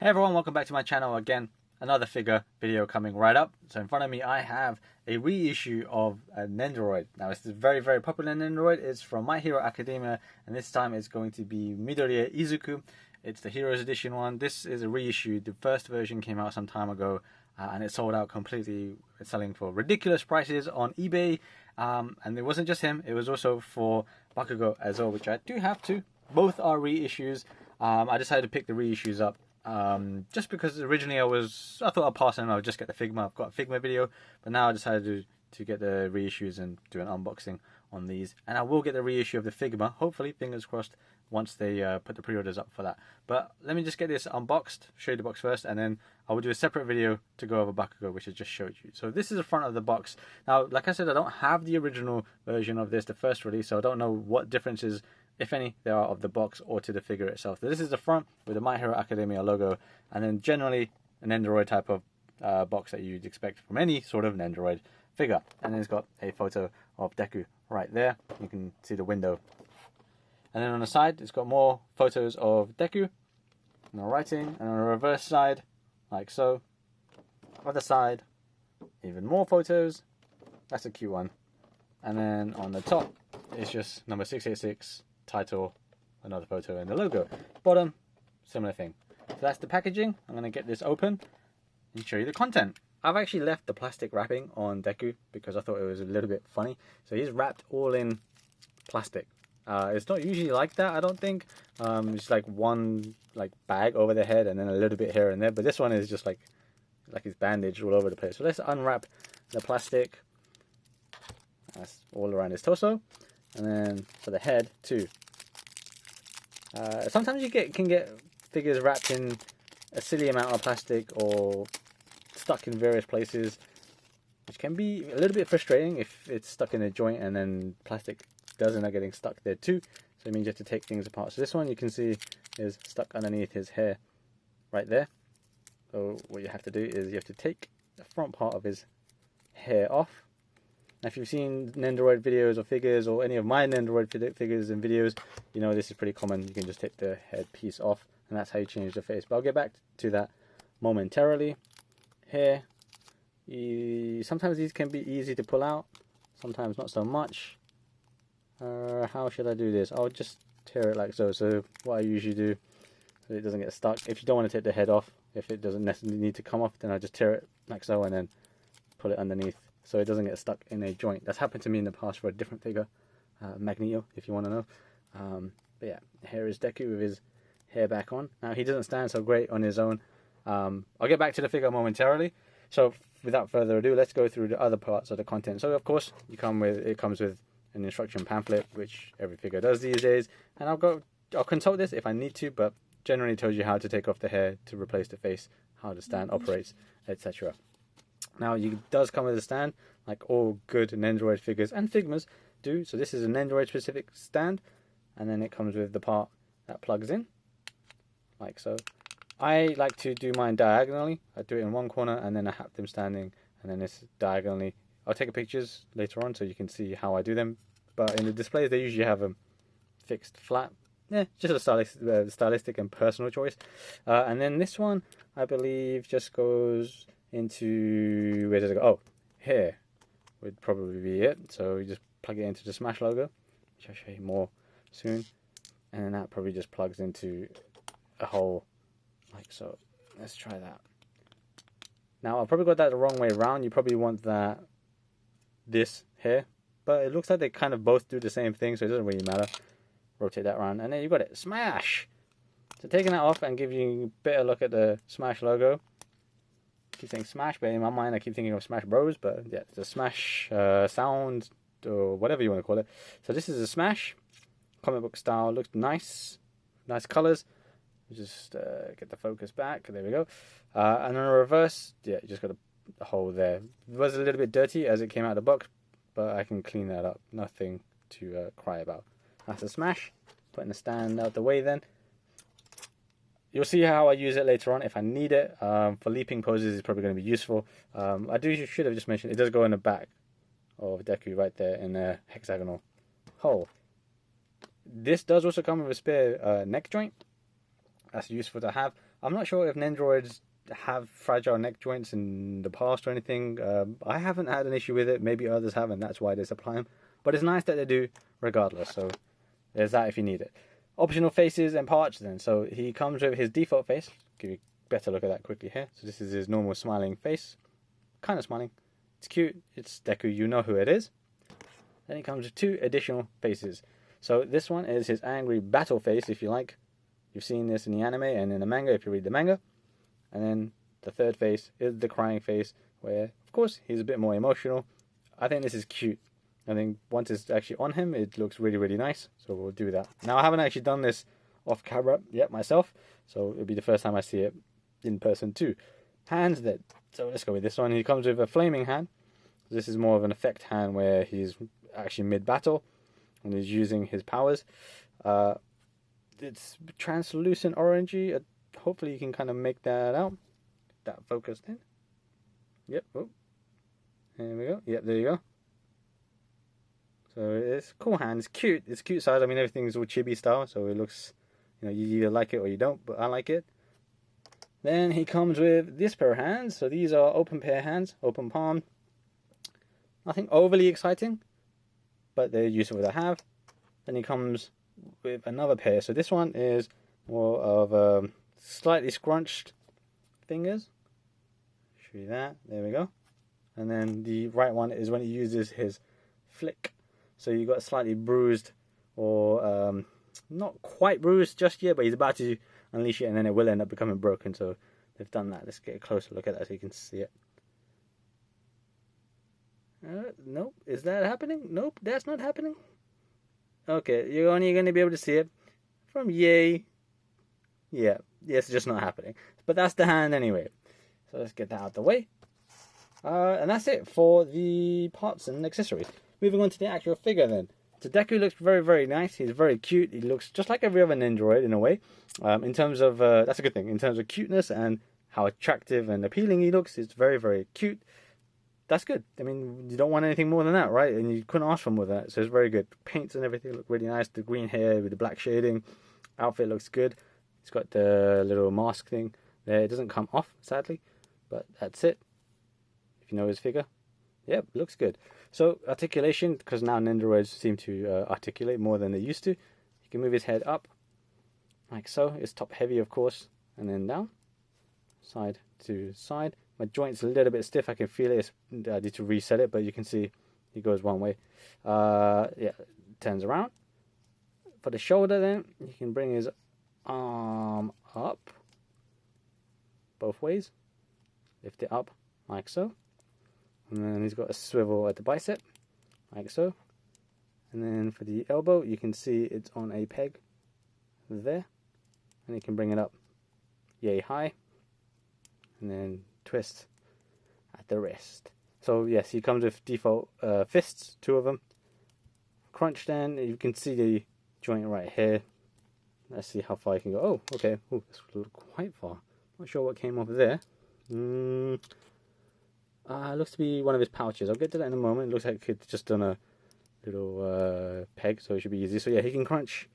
Hey everyone, welcome back to my channel again. Another figure video coming right up. So in front of me I have a reissue of a Nendoroid. Now this is a very popular Nendoroid. It's from My Hero Academia and this time it's going to be Midoriya Izuku. It's the Heroes Edition one. This is a reissue. The first version came out some time ago and it sold out completely. It's selling for ridiculous prices on eBay. And it wasn't just him, it was also for Bakugo as well, which I do have too. Both are reissues. I decided to pick the reissues up. Just because originally I thought I'd pass and I'll just get the Figma. I've got a Figma video, but now I decided to get the reissues and do an unboxing on these. And I will get the reissue of the Figma, hopefully, fingers crossed, once they put the pre-orders up for that. But let me just get this unboxed, show you the box first, and then I will do a separate video to go over Bakugo, which I just showed you. So this is the front of the box. Now, like I said, I don't have the original version of this, the first release, so I don't know what differences, if any, there are of the box or to the figure itself. So this is the front with the My Hero Academia logo, and then generally an Nendoroid type of box that you'd expect from any sort of Nendoroid figure. And then it's got a photo of Deku right there. You can see the window. And then on the side, it's got more photos of Deku, no writing, and on the reverse side, like so. Other side, even more photos. That's a cute one. And then on the top, it's just number 686. Title, another photo, and the logo. Bottom, similar thing. So that's the packaging. I'm going to get this open and show you the content. I've actually left the plastic wrapping on Deku because I thought it was a little bit funny. So he's wrapped all in plastic. It's not usually like that, I don't think. It's like one bag over the head and then a little bit here and there. But this one is just like it's bandaged all over the place. So let's unwrap the plastic. That's all around his torso. And then for the head too. Sometimes you can get figures wrapped in a silly amount of plastic or stuck in various places, which can be a little bit frustrating if it's stuck in a joint and then plastic does end up getting stuck there too. So it means you have to take things apart. So this one you can see is stuck underneath his hair right there. So what you have to do is you have to take the front part of his hair off. Now, if you've seen Nendoroid videos or figures or any of my Nendoroid figures and videos, you know this is pretty common. You can just take the head piece off and that's how you change the face. But I'll get back to that momentarily. Here, sometimes these can be easy to pull out, sometimes not so much. How should I do this? I'll just tear it like so. So what I usually do, so it doesn't get stuck. If you don't want to take the head off, if it doesn't necessarily need to come off, then I just tear it like so and then pull it underneath, so it doesn't get stuck in a joint. That's happened to me in the past for a different figure, Magneto, if you want to know. But yeah, here is Deku with his hair back on. Now he doesn't stand so great on his own. I'll get back to the figure momentarily. So without further ado, let's go through the other parts of the content. So of course, it comes with an instruction pamphlet, which every figure does these days. And I'll consult this if I need to, but generally tells you how to take off the hair to replace the face, how the stand operates, etc. Now, it does come with a stand, like all good Nendoroid figures and Figmas do. So this is a Nendoroid specific stand, and then it comes with the part that plugs in, like so. I like to do mine diagonally. I do it in one corner, and then I have them standing, and then it's diagonally. I'll take pictures later on so you can see how I do them. But in the displays, they usually have them fixed flat. Yeah, just a stylistic and personal choice. And then this one, I believe, just goes into, where does it go? Oh, here would probably be it. So you just plug it into the Smash logo, which I'll show you more soon, and then that probably just plugs into a hole like so. Let's try that. Now I probably got that the wrong way around. You probably want this here, but it looks like they kind of both do the same thing, so it doesn't really matter. Rotate that around and then you got it. Smash! So taking that off and giving you a better look at the Smash logo. Keep saying Smash, but in my mind I keep thinking of Smash Bros, but yeah, it's a Smash sound or whatever you want to call it. So this is a Smash comic book style. Looks nice colors. Just get the focus back. There we go. And on the reverse, yeah, you just got a hole there. It was a little bit dirty as it came out of the box, but I can clean that up. Nothing to cry about. That's a Smash. Putting the stand out the way then. You'll see how I use it later on if I need it. For leaping poses, it's probably going to be useful. Should have just mentioned, it does go in the back of Deku right there in a hexagonal hole. This does also come with a spare neck joint. That's useful to have. I'm not sure if Nendoroids have fragile neck joints in the past or anything. I haven't had an issue with it. Maybe others have, and that's why they supply them. But it's nice that they do regardless. So there's that if you need it. Optional faces and parts then. So he comes with his default face. Give you a better look at that quickly here. So this is his normal smiling face. Kind of smiling. It's cute. It's Deku. You know who it is. Then he comes with 2 additional faces. So this one is his angry battle face, if you like. You've seen this in the anime and in the manga if you read the manga. And then the third face is the crying face, where, of course, he's a bit more emotional. I think this is cute. I think once it's actually on him, it looks really, really nice. So we'll do that. Now, I haven't actually done this off camera yet myself, so it'll be the first time I see it in person too. Hands then. So let's go with this one. He comes with a flaming hand. This is more of an effect hand where he's actually mid-battle and he's using his powers. It's translucent orangey. Hopefully you can kind of make that out. Get that focused in. Yep. Oh. There we go. Yep, there you go. So it's cool hand. It's cute. It's cute size. I mean, everything's all chibi style, so it looks, you either like it or you don't, but I like it. Then he comes with this pair of hands. So these are open pair hands, open palm. Nothing overly exciting, but they're useful to have. Then he comes with another pair. So this one is more of slightly scrunched fingers. Show you that. There we go. And then the right one is when he uses his flick. So you got slightly bruised, or not quite bruised just yet, but he's about to unleash it, and then it will end up becoming broken. So they've done that. Let's get a closer look at that so you can see it. Nope. Is that happening? Nope, that's not happening. Okay, you're only going to be able to see it from yay. Yeah, it's just not happening. But that's the hand anyway. So let's get that out of the way. And that's it for the parts and accessories. Moving on to the actual figure then. So Deku looks very, very nice. He's very cute. He looks just like every other Nendoroid in a way. In terms of, that's a good thing. In terms of cuteness and how attractive and appealing he looks, it's very, very cute. That's good. I mean, you don't want anything more than that, right? And you couldn't ask for more than that. So it's very good. Paints and everything look really nice. The green hair with the black shading. Outfit looks good. It's got the little mask thing there. It doesn't come off, sadly. But that's it. If you know his figure. Yep, looks good. So articulation, because now Nendoroids seem to articulate more than they used to. You can move his head up, like so. It's top heavy, of course. And then down. Side to side. My joint's a little bit stiff. I can feel it. I need to reset it, but you can see he goes one way. Yeah, turns around. For the shoulder, then you can bring his arm up both ways. Lift it up like so. And then he's got a swivel at the bicep, like so. And then for the elbow, you can see it's on a peg there. And you can bring it up yay high. And then twist at the wrist. So yes, he comes with default fists, 2 of them. Crunch then, you can see the joint right here. Let's see how far you can go. Oh, okay. Oh, this looks quite far. Not sure what came off there. Looks to be one of his pouches. I'll get to that in a moment. It looks like it's just on a little peg, so it should be easy. So yeah, he can crunch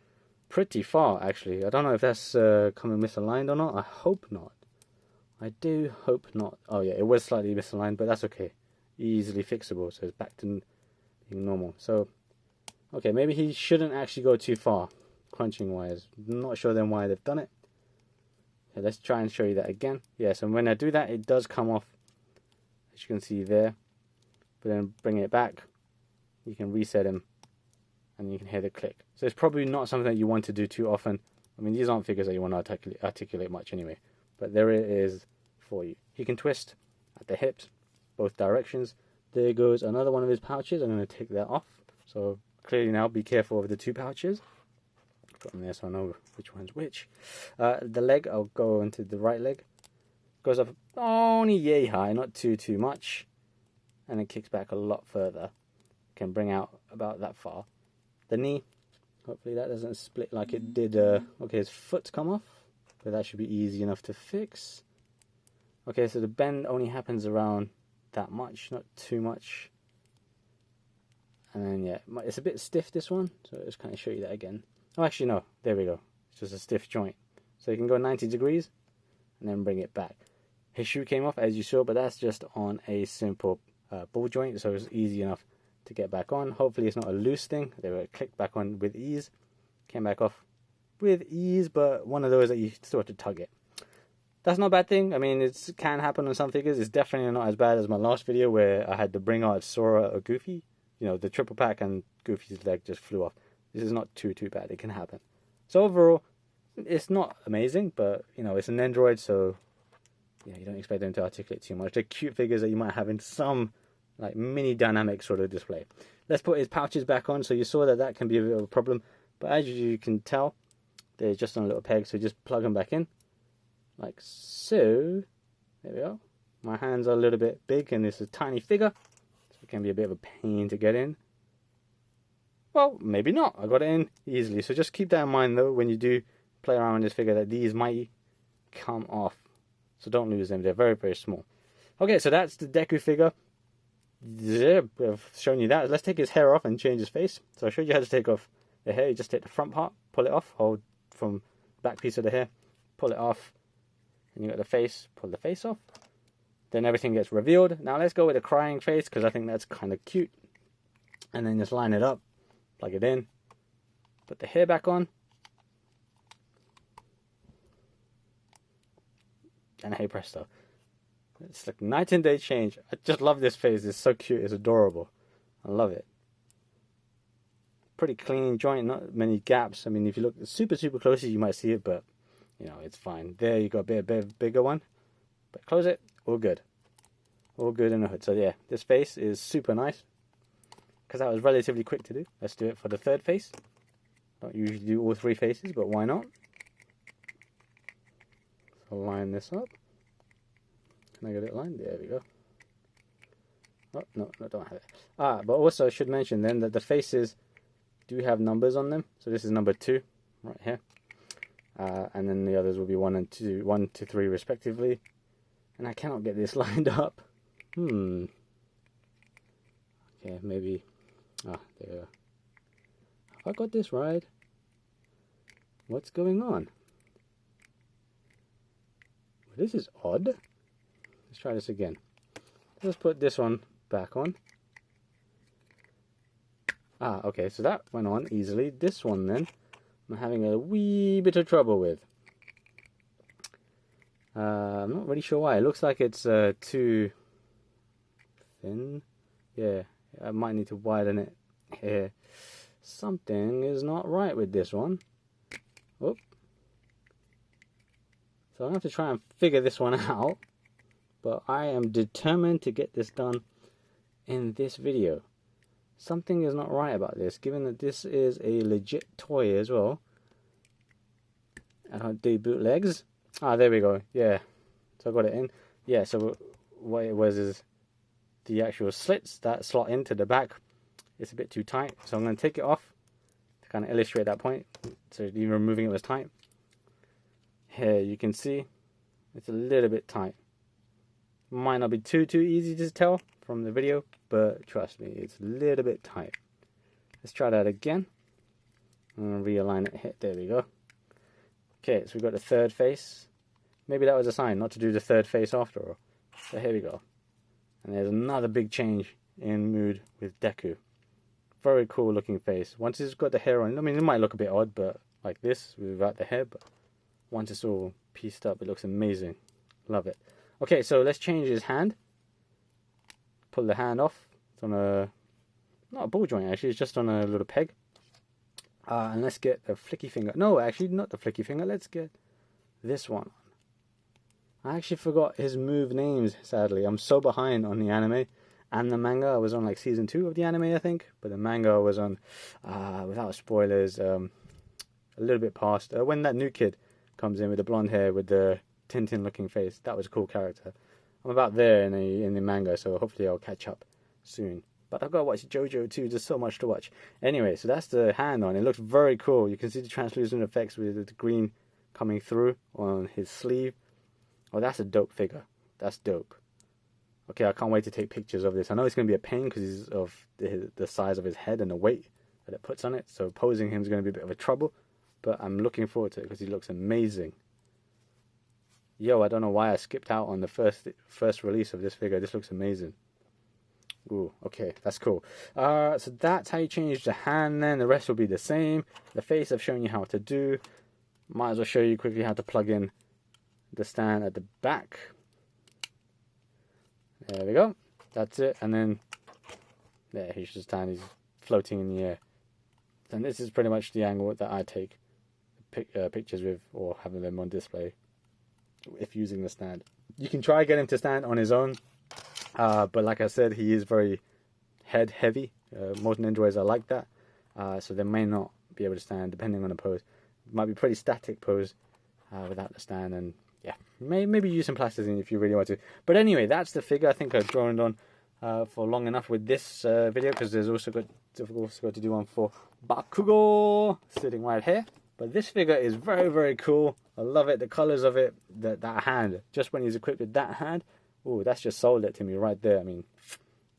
pretty far, actually. I don't know if that's coming misaligned or not. I hope not. I do hope not. Oh yeah, it was slightly misaligned, but that's okay. Easily fixable, so it's back to being normal. So, okay, maybe he shouldn't actually go too far, crunching-wise. Not sure then why they've done it. Okay, let's try and show you that again. Yes, and when I do that, it does come off, as you can see there. But then bring it back, you can reset him, and you can hear the click. So it's probably not something that you want to do too often. I mean, these aren't figures that you want to articulate much anyway. But there it is for you. He can twist at the hips, both directions. There goes another one of his pouches. I'm going to take that off. So clearly now, be careful of the 2 pouches. Put them there so I know which one's which. The leg, I'll go into the right leg. Goes up only yay high, not too much. And it kicks back a lot further. Can bring out about that far. The knee, hopefully that doesn't split like it did. Okay, his foot's come off. But that should be easy enough to fix. Okay, so the bend only happens around that much, not too much. And then, yeah, it's a bit stiff, this one. So I'll just kind of show you that again. Oh, actually, no. There we go. It's just a stiff joint. So you can go 90 degrees. and then bring it back. His shoe came off, as you saw, but that's just on a simple ball joint, so it's easy enough to get back on. Hopefully it's not a loose thing. They were clicked back on with ease. Came back off with ease, but one of those that you still have to tug it. That's not a bad thing. I mean, it can happen on some figures. It's definitely not as bad as my last video where I had to bring out Sora or Goofy. You know, the triple pack and Goofy's leg just flew off. This is not too bad. It can happen. So overall, it's not amazing, but, you know, it's a Nendoroid, so yeah, you don't expect them to articulate too much. They're cute figures that you might have in some like mini dynamic sort of display. Let's put his pouches back on. So you saw that can be a bit of a problem, but as you can tell, they're just on a little peg, so just plug them back in like so. There we go. My hands are a little bit big and it's a tiny figure, so it can be a bit of a pain to get in. Well, maybe not. I got it in easily, so just keep that in mind though when you do play around with this figure, that these might come off, so don't lose them. They're very small. Okay, so that's the Deku figure. Yeah, I've shown you that. Let's take his hair off and change his face. So I showed you how to take off the hair. You just take the front part, pull it off, hold from the back piece of the hair, pull it off, and you got the face, pull the face off. Then everything gets revealed. Now let's go with a crying face, because I think that's kind of cute. And then just line it up, plug it in, put the hair back on, and hey presto. It's like night and day change. I just love this face. It's so cute. It's adorable. I love it. Pretty clean joint. Not many gaps. I mean, if you look super closely, you might see it, but you know, it's fine. There you got a bit bigger one. But close it. All good. All good in the hood. So yeah, this face is super nice. Because that was relatively quick to do. Let's do it for the third face. Don't usually do all three faces, but why not? So line this up. Can I get it lined? There we go. Oh, no, don't have it. But also I should mention then that the faces do have numbers on them. So this is number 2, right here. And then the others will be 1 to 3 respectively. And I cannot get this lined up. Okay, maybe. There we go. Have I got this right? What's going on? This is odd. Let's try this again. Let's put this one back on. Okay, so that went on easily. This one then, I'm having a wee bit of trouble with. I'm not really sure why. It looks like it's too thin. Yeah, I might need to widen it here. Something is not right with this one. Whoop. So I'm going to have to try and figure this one out. But I am determined to get this done in this video. Something is not right about this, given that this is a legit toy as well. I don't do bootlegs. There we go. Yeah. So I got it in. Yeah, so what it was is the actual slits that slot into the back. It's a bit too tight. So I'm going to take it off to kind of illustrate that point. So even removing it was tight. Here you can see it's a little bit tight. Might not be too easy to tell from the video, but trust me, it's a little bit tight. Let's try that again. And realign it here. There we go. Okay, so we've got the third face. Maybe that was a sign not to do the third face after all. So here we go. And there's another big change in mood with Deku. Very cool looking face. Once it's got the hair on, I mean, it might look a bit odd, but like this without the hair, but once it's all pieced up, it looks amazing. Love it. Okay, so let's change his hand. Pull the hand off. It's on a, not a ball joint actually, it's just on a little peg. And let's get a flicky finger. No, actually not the flicky finger. Let's get this one. I actually forgot his move names, sadly. I'm so behind on the anime and the manga. I was on like season 2 of the anime, I think. But the manga was on, without spoilers, a little bit past. When that new kid comes in with the blonde hair with the Tintin looking face. That was a cool character. I'm about there in the manga, so hopefully I'll catch up soon. But I've got to watch JoJo too, there's so much to watch. Anyway, so that's the hand on. It looks very cool. You can see the translucent effects with the green coming through on his sleeve. Oh, that's a dope figure. That's dope. Okay, I can't wait to take pictures of this. I know it's going to be a pain because of the size of his head and the weight that it puts on it. So posing him is going to be a bit of a trouble. But I'm looking forward to it because he looks amazing. Yo, I don't know why I skipped out on the first release of this figure. This looks amazing. Ooh, okay, that's cool. So that's how you change the hand then. The rest will be the same. The face I've shown you how to do. Might as well show you quickly how to plug in the stand at the back. There we go. That's it. And then, there, he's just standing, he's floating in the air. And this is pretty much the angle that I take pictures with, or having them on display if using the stand. You can try get him to stand on his own, but like I said, he is very head heavy. Most Nendoroids are like that, so they may not be able to stand depending on the pose. It might be pretty static pose without the stand, and yeah, maybe use some plasticine if you really want to. But anyway, that's the figure. I think I've droned on for long enough with this video, because there's also got to do one for Bakugo sitting right here. But this figure is very, very cool. I love it. The colors of it, that hand, just when he's equipped with that hand, oh, that's just sold it to me right there. I mean,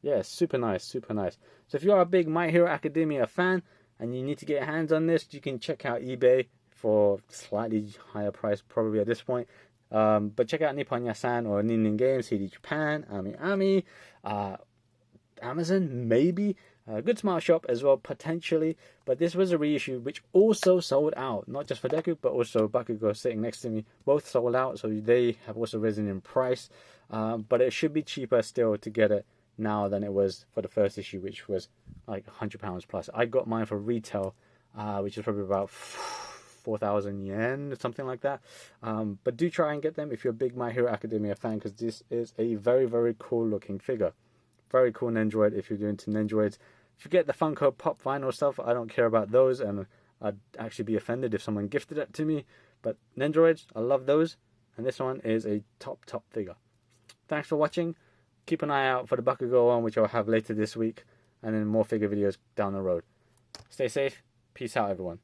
yeah, super nice, super nice. So if you are a big My Hero Academia fan and you need to get your hands on this, you can check out eBay for slightly higher price probably at this point. But check out Nippon Yasan or Nin-Nin-Games, CD Japan, Ami, Amazon, maybe. Good Smart Shop as well, potentially. But this was a reissue which also sold out. Not just for Deku, but also Bakugo sitting next to me. Both sold out, so they have also risen in price. But it should be cheaper still to get it now than it was for the first issue, which was like £100 plus. I got mine for retail, which is probably about 4,000 yen, something like that. But do try and get them if you're a big My Hero Academia fan, because this is a very, very cool looking figure. Very cool Nendoroid if you're into Nendoroids. Forget the Funko Pop vinyl stuff. I don't care about those, and I'd actually be offended if someone gifted it to me. But Nendoroids, I love those, and this one is a top figure. Thanks for watching. Keep an eye out for the Bakugo one, which I'll have later this week, and then more figure videos down the road. Stay safe. Peace out, everyone.